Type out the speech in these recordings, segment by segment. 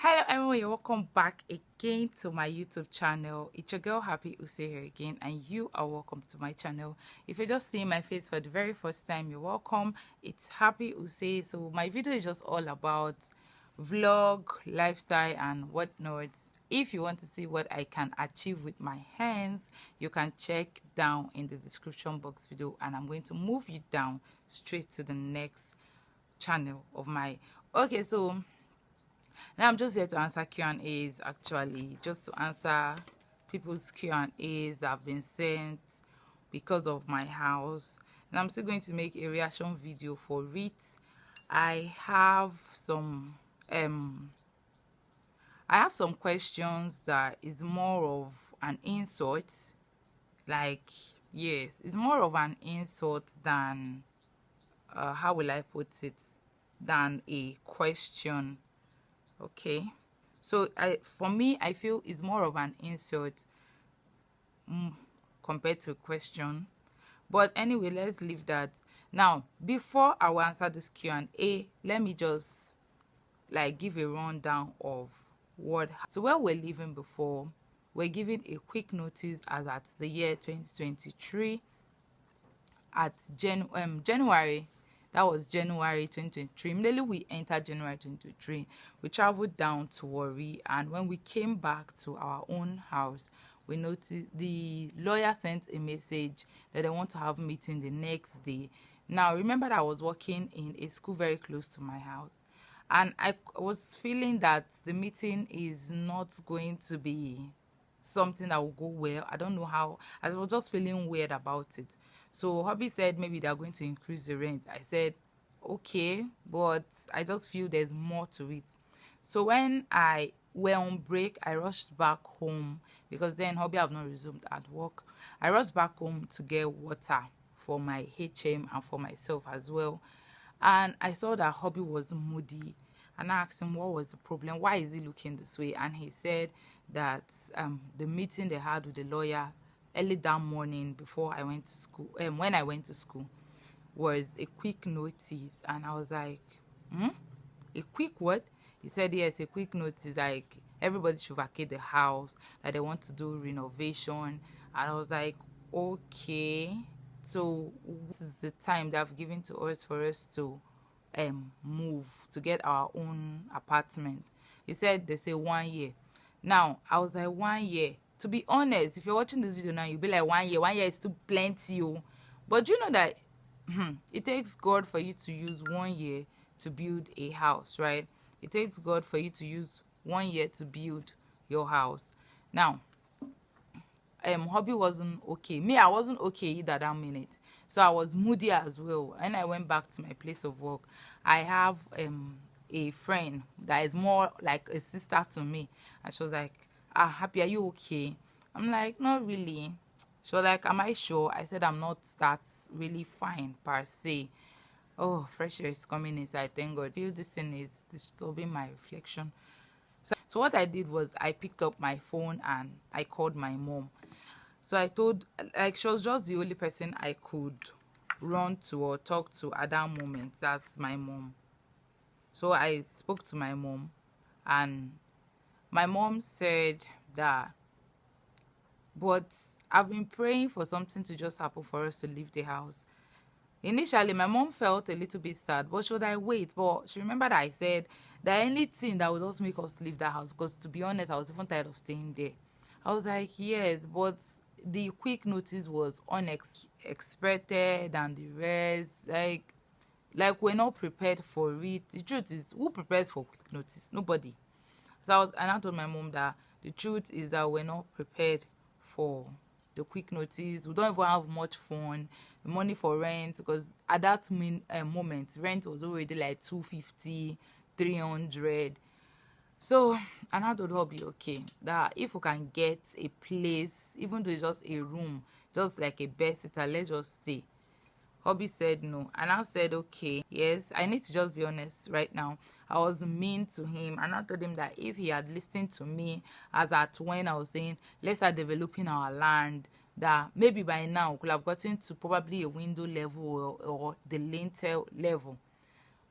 Hello everyone, you're welcome back again to my YouTube channel. It's your girl Happy Use here again, and you are welcome to my channel. If you're just seeing my face for the very first time, you're welcome. It's Happy Use. So my video is just all about vlog, lifestyle and whatnot. If you want to see what I can achieve with my hands, you can check down in the description box video, and I'm going to move you down straight to the next channel of my so now I'm just here to answer Q&As, actually, just to answer people's Q&As that have been sent because of my house. And I'm still going to make a reaction video for it. I have some questions that is more of an insult. Like, yes, it's more of an insult than how will I put it, than a question. Okay, so for me, I feel it's more of an insult compared to a question. But anyway, let's leave that. Now, before I will answer this Q&A, let me just like give a rundown of what. So where we're living before, we're giving a quick notice as at the year 2023 at January. That was January 2023. Immediately we entered January 2023, we traveled down to Warri, and when we came back to our own house, we noticed the lawyer sent a message that they want to have a meeting the next day. Now, remember that I was working in a school very close to my house, and I was feeling that the meeting is not going to be something that will go well. I don't know how. I was just feeling weird about it. So hubby said maybe they're going to increase the rent. I said, okay, but I just feel there's more to it. So when I were on break, I rushed back home because then hubby have not resumed at work. I rushed back home to get water for my HM and for myself as well. And I saw that hubby was moody. And I asked him what was the problem. Why is he looking this way? And he said that the meeting they had with the lawyer early that morning before I went to school, when I went to school, was a quick notice. And I was like, a quick what? He said, yes, a quick notice, like everybody should vacate the house, that they want to do renovation. And I was like, okay, so this is the time they've given to us for us to move, to get our own apartment. He said they say 1 year. Now I was like, 1 year? To be honest, if you're watching this video now, you'll be like, 1 year. 1 year is still plenty. But you know that it takes God for you to use 1 year to build a house, right? It takes God for you to use 1 year to build your house. Now, hubby wasn't okay. Me, I wasn't okay either that minute. So I was moody as well. And I went back to my place of work. I have a friend that is more like a sister to me, and she was like, Happy, are you okay? I'm like, not really. She was like, am I sure? I said, I'm not that really fine per se. Oh, fresh air is coming inside, thank God. I feel this thing is disturbing my reflection. So what I did was I picked up my phone and I called my mom. So I told, like, she was just the only person I could run to or talk to at that moment. That's my mom. So I spoke to my mom, and my mom said that, but I've been praying for something to just happen for us to leave the house. Initially, my mom felt a little bit sad, but should I wait? But she remembered I said that anything that would just make us leave the house, because to be honest, I was even tired of staying there. I was like, yes, but the quick notice was unexpected and the rest. Like we're not prepared for it. The truth is, who prepares for quick notice? Nobody. So I told my mom that the truth is that we're not prepared for the quick notice. We don't even have much fun. The money for rent, because at that moment, rent was already like 250, 300. So I told hubby, okay, that if we can get a place, even though it's just a room, just like a bed sitter, let's just stay. Hubby said no, and I said, okay, yes, I need to just be honest right now. I was mean to him, and I told him that if he had listened to me as at when I was saying, let's start developing our land, that maybe by now we could have gotten to probably a window level or the lintel level.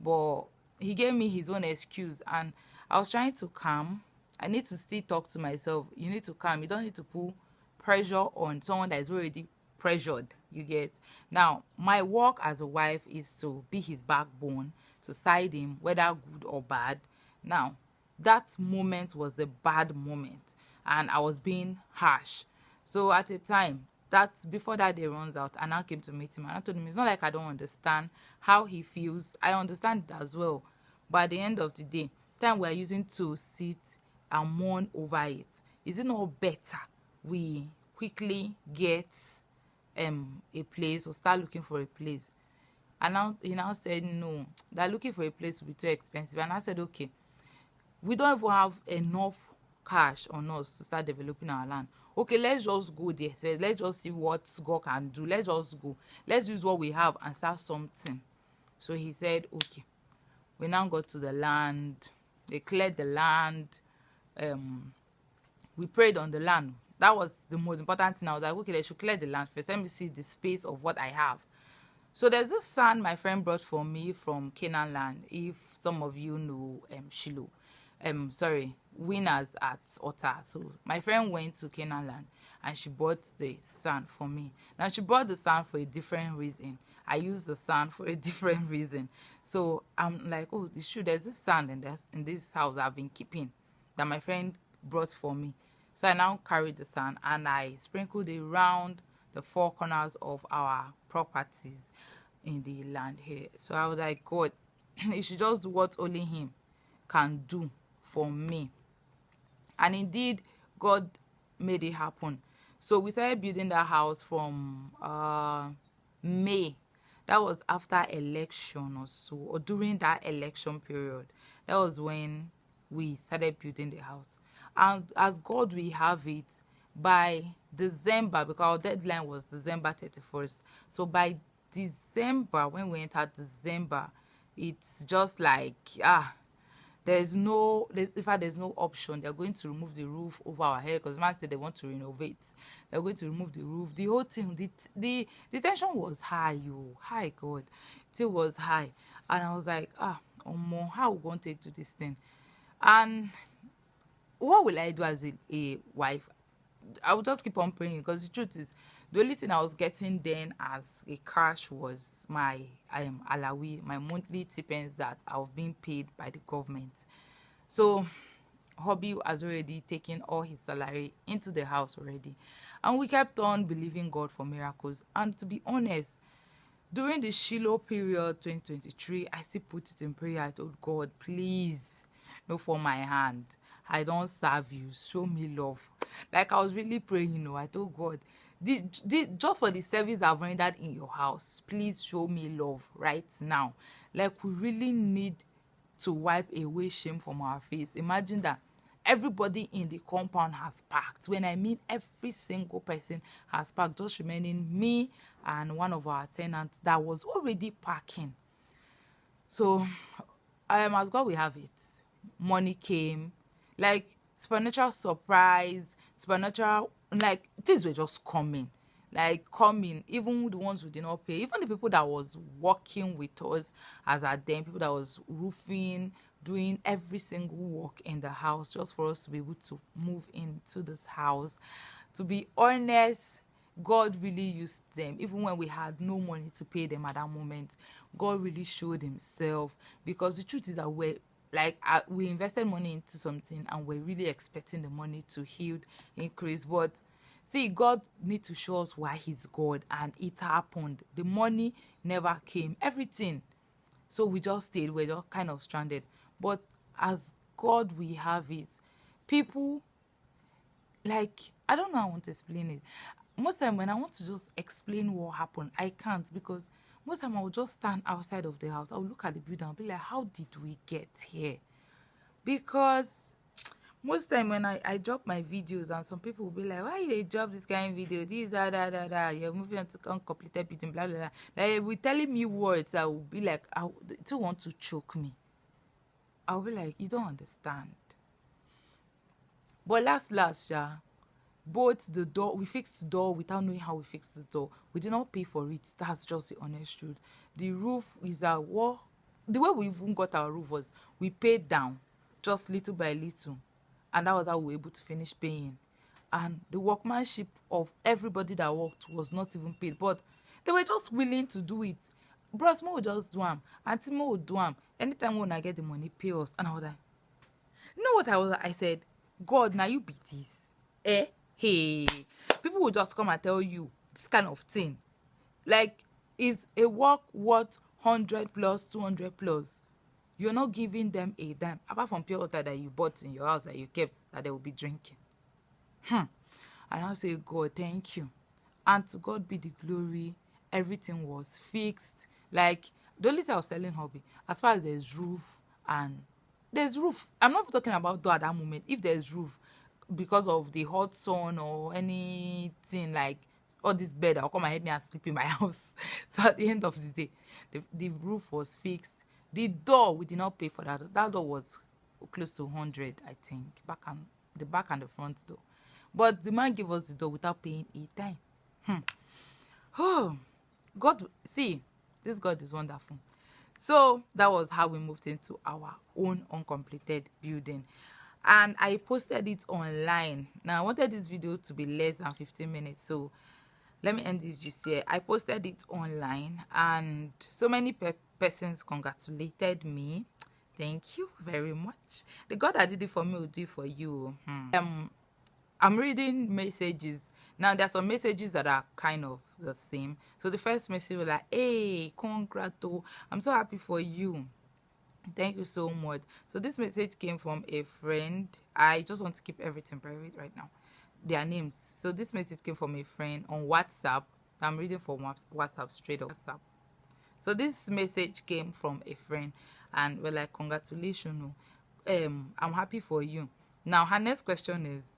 But he gave me his own excuse, and I was trying to calm. I need to still talk to myself. You need to calm. You don't need to put pressure on someone that is already pressured. You get? Now, my work as a wife is to be his backbone, to side him, whether good or bad. Now, that moment was the bad moment, and I was being harsh. So at a time, that before that day runs out, I now came to meet him and I told him it's not like I don't understand how he feels. I understand it as well. But at the end of the day, time we are using to sit and mourn over it, is it not better we quickly get a place or start looking for a place? And now he now said no, that looking for a place will be too expensive. And I said, okay, we don't even have enough cash on us to start developing our land. Okay, let's just go there. So let's just see what God can do. Let's just go. Let's use what we have and start something. So he said, okay. We now got to the land. They cleared the land. We prayed on the land. That was the most important thing. I was like, okay, they should clear the land first. Let me see the space of what I have. So there's this sand my friend brought for me from Canaan land. If some of you know Shiloh. Winners at Otta. So my friend went to Canaan land and she bought the sand for me. Now she brought the sand for a different reason. I used the sand for a different reason. So I'm like, oh, it's true. There's this sand in this house I've been keeping that my friend brought for me. So I now carried the sand and I sprinkled it around the four corners of our properties in the land here. So I was like, God, he should just do what only him can do for me. And indeed, God made it happen. So we started building that house from May. That was after election or so, or during that election period. That was when we started building the house. And as God will have it, by December, because our deadline was December 31st. So by December, when we entered December, it's just like, there's no option. They're going to remove the roof over our head because man said they want to renovate. They're going to remove the roof. The whole thing, the tension was high, high God. It was high. And I was like, how we going to take to this thing? And what will I do as a wife? I will just keep on praying because the truth is, the only thing I was getting then as a cash was my alawi, my monthly stipends that I was being paid by the government. So hubby has already taken all his salary into the house already. And we kept on believing God for miracles. And to be honest, during the Shiloh period 2023, I still put it in prayer. I told God, please, no for my hand. I don't serve you. Show me love. Like I was really praying, I told God, just for the service I've rendered in your house, please show me love right now. Like we really need to wipe away shame from our face. Imagine that everybody in the compound has packed. When I mean every single person has packed, just remaining me and one of our tenants that was already packing. So as God will have it, money came, like supernatural surprise, supernatural, like things were just coming, even the ones who did not pay, even the people that was working with us as at then, people that was roofing, doing every single work in the house just for us to be able to move into this house. To be honest, God really used them. Even when we had no money to pay them at that moment, God really showed himself, because the truth is that we invested money into something and we're really expecting the money to yield increase. But see, God needs to show us why he's God, and it happened. The money never came, everything. So we just stayed. We're just kind of stranded. But as God we have it, people, I don't know how I want to explain it. Most time when I want to just explain what happened, I can't, because most time I will just stand outside of the house. I will look at the building and be like, how did we get here? Because most time when I drop my videos and some people will be like, why they drop this kind of video? This, that, you're moving on to uncompleted building, blah, blah, blah. Like, with telling me words, I will be like, they want to choke me. I'll be like, you don't understand. But last, both the door, we fixed the door without knowing how we fixed the door. We did not pay for it. That's just the honest truth. The roof is the way we even got our roof was we paid down just little by little, and that was how we were able to finish paying. And the workmanship of everybody that worked was not even paid, but they were just willing to do it. Bros Mo would just do am, Auntie Mo would do am. Anytime when I get the money, pay us. And I was like, you know what I said, God, now you be this. Hey, people will just come and tell you this kind of thing. Like, is a work worth 100 plus 200 plus? You're not giving them a dime, apart from pure water that you bought in your house that you kept that they will be drinking. And I'll say, God, thank you. And to God be the glory. Everything was fixed. Like, the only thing I was telling Hobby, as far as there's roof, and there's roof. I'm not talking about door at that moment. If there's roof, because of the hot sun or anything, like all this bed, I'll come and help me and sleep in my house. So at the end of the day, the roof was fixed. The door, we did not pay for that. That door was close to 100, I think, the back and the front door. But the man gave us the door without paying a dime. Oh, God, see, this God is wonderful. So that was how we moved into our own uncompleted building. And I posted it online. Now, I wanted this video to be less than 15 minutes. So let me end this just here. I posted it online, and so many persons congratulated me. Thank you very much. The God that did it for me will do it for you. I'm reading messages. Now, there are some messages that are kind of the same. So the first message was like, hey, congrats, I'm so happy for you. Thank you so much. So this message came from a friend. I just want to keep everything private right now. Their names. So this message came from a friend on WhatsApp. I'm reading from WhatsApp, straight up WhatsApp. So this message came from a friend, and we're like, congratulations. I'm happy for you. Now, her next question is,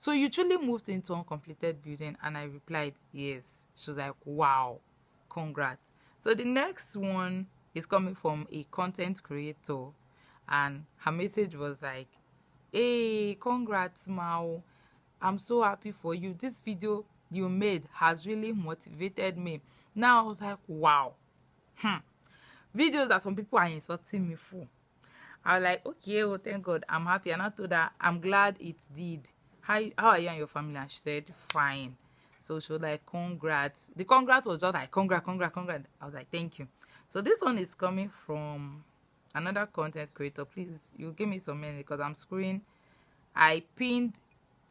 so you truly moved into uncompleted building? And I replied, yes. She was like, wow, congrats. So the next one is coming from a content creator, and her message was like, hey, congrats, Mao. I'm so happy for you. This video you made has really motivated me. Now I was like, wow. Videos that some people are insulting me for. I was like, okay, well, thank God, I'm happy. And I told her, I'm glad it did. How are you and your family? And she said, fine. So she was like, congrats. The congrats was just like, congrats. I was like, thank you. So this one is coming from another content creator. Please, you give me some minute because I'm scrolling. I pinned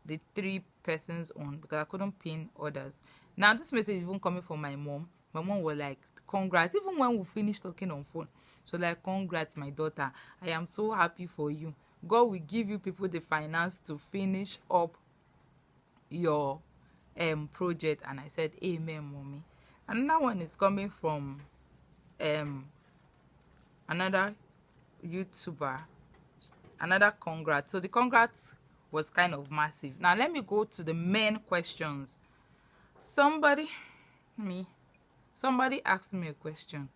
the 3 persons on because I couldn't pin others. Now, this message is even coming from my mom. My mom was like, congrats. Even when we finished talking on phone, so like, congrats, my daughter. I am so happy for you. God will give you people the finance to finish up your project. And I said, amen, mommy. Another one is coming from another YouTuber. Another congrats. So the congrats was kind of massive. Now let me go to the main questions. Somebody asked me a question.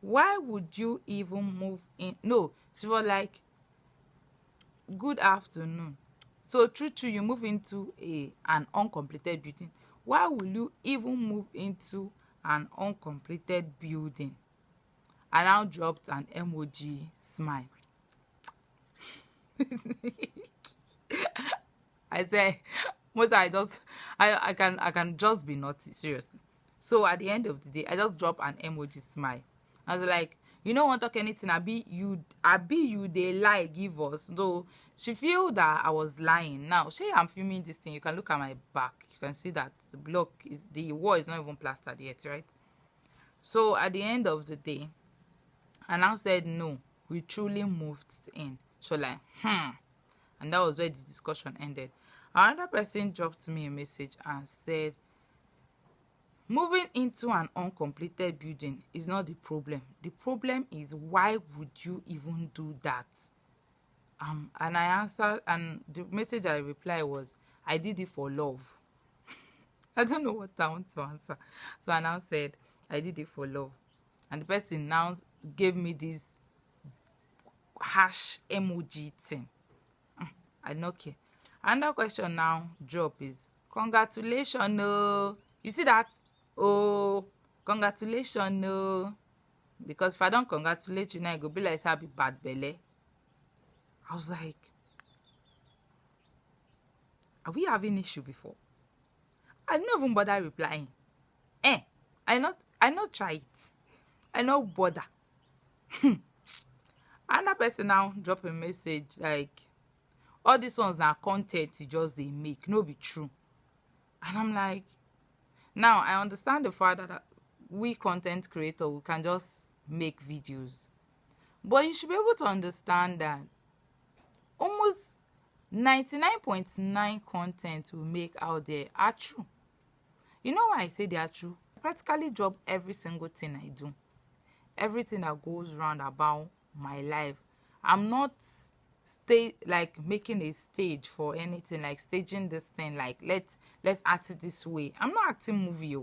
Why would you even move in? No, she was like, good afternoon. So true, you move into an uncompleted building. Why will you even move into an uncompleted building? I now dropped an emoji smile. I said, I can just be naughty, seriously. So at the end of the day, I just dropped an emoji smile. I was like, you don't want to talk anything, I be you they lie give us. Though she feel that I was lying. Now, I'm filming this thing, you can look at my back. You can see that the wall is not even plastered yet, right? So at the end of the day, I now said, no, we truly moved in. So like, and that was where the discussion ended. Another person dropped me a message and said, moving into an uncompleted building is not the problem. The problem is, why would you even do that? And I answered, and the message I replied was, I did it for love. I don't know what I want to answer. So I now said, I did it for love. And the person now gave me this hash emoji thing. I don't care. Another question now drop is, congratulations, no. You see that? Oh, congratulations, no. Because if I don't congratulate you now, it go be like say I be bad belle. I was like, are we having issue before? I didn't even bother replying. I not try it. I not bother. Another person now drop a message like, all these ones are content just they make, no be true. And I'm like, now I understand the fact that we content creator, we can just make videos, but you should be able to understand that almost 99.9 content we make out there are true. You know why I say they are true? I practically drop every single thing I do, everything that goes round about my life. I'm not making a stage for anything, like staging this thing, like let's act it this way. I'm not acting movie.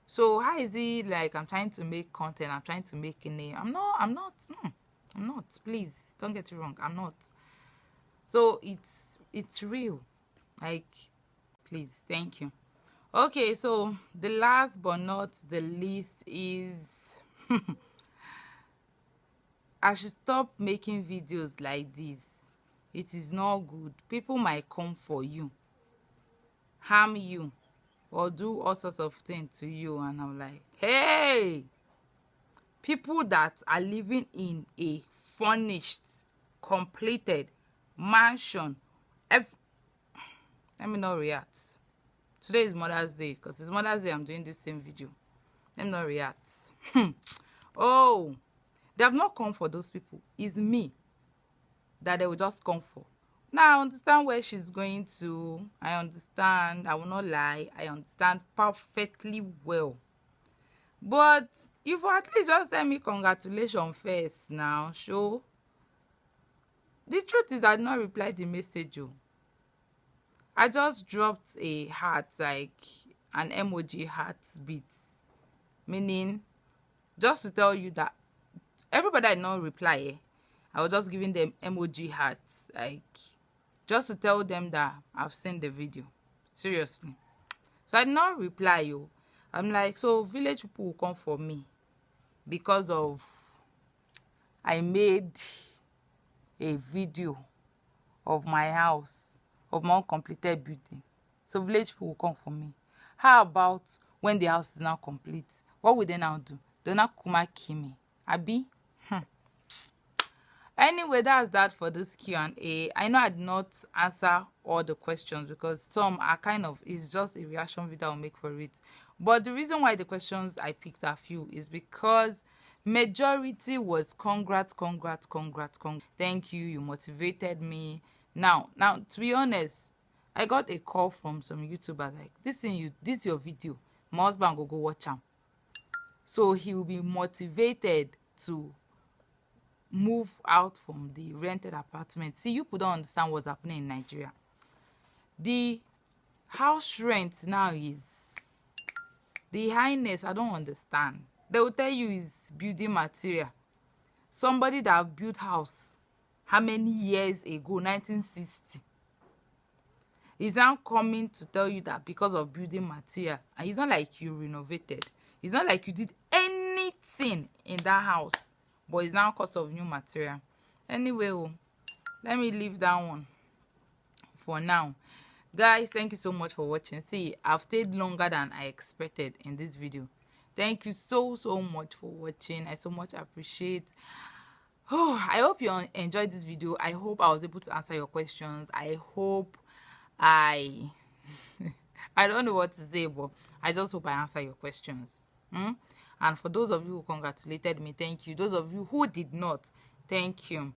So how is it like I'm trying to make content, I'm trying to make a name? I'm not. Please don't get it wrong. I'm not. So it's real. Like, please, thank you. Okay, so the last but not the least is I should stop making videos like this. It is not good. People might come for you, harm you, or do all sorts of things to you. And I'm like, hey, people that are living in a furnished, completed mansion. Let me not react. Today is Mother's Day, because it's Mother's Day. I'm doing this same video. Let me not react. Oh, they have not come for those people. It's me that they will just come for. Now I understand where she's going to. I understand. I will not lie. I understand perfectly well. But you for at least just tell me congratulations first now. Show. The truth is I did not reply the message. I just dropped a heart, like an emoji heart beat. Meaning, just to tell you that everybody I not reply, I was just giving them emoji hearts, like just to tell them that I've seen the video. Seriously. So I did not reply you. I'm like, so village people will come for me because of I made a video of my house, of my uncompleted building. So village people will come for me. How about when the house is now complete? What will they now do? They'll not kuma kill me. Abi? Anyway, that's that for this Q&A. I know I did not answer all the questions because some are it's just a reaction video I'll make for it. But the reason why the questions I picked a few is because majority was congrats. Thank you, you motivated me. Now, to be honest, I got a call from some YouTuber like, this your video. My husband go watch him. So he will be motivated to move out from the rented apartment. See, you don't understand what's happening in Nigeria. The house rent now is the highness. I don't understand. They will tell you is building material. Somebody that have built house how many years ago, 1960, is now coming to tell you that because of building material, and it's not like you renovated, it's not like you did anything in that house, but it's now cost of new material. Anyway, let me leave that one for now. Guys, thank you so much for watching. See, I've stayed longer than I expected in this video. Thank you so much for watching. I so much appreciate. I hope you enjoyed this video. I hope I was able to answer your questions. I hope I don't know what to say, but I just hope I answer your questions. And for those of you who congratulated me, thank you. Those of you who did not, thank you.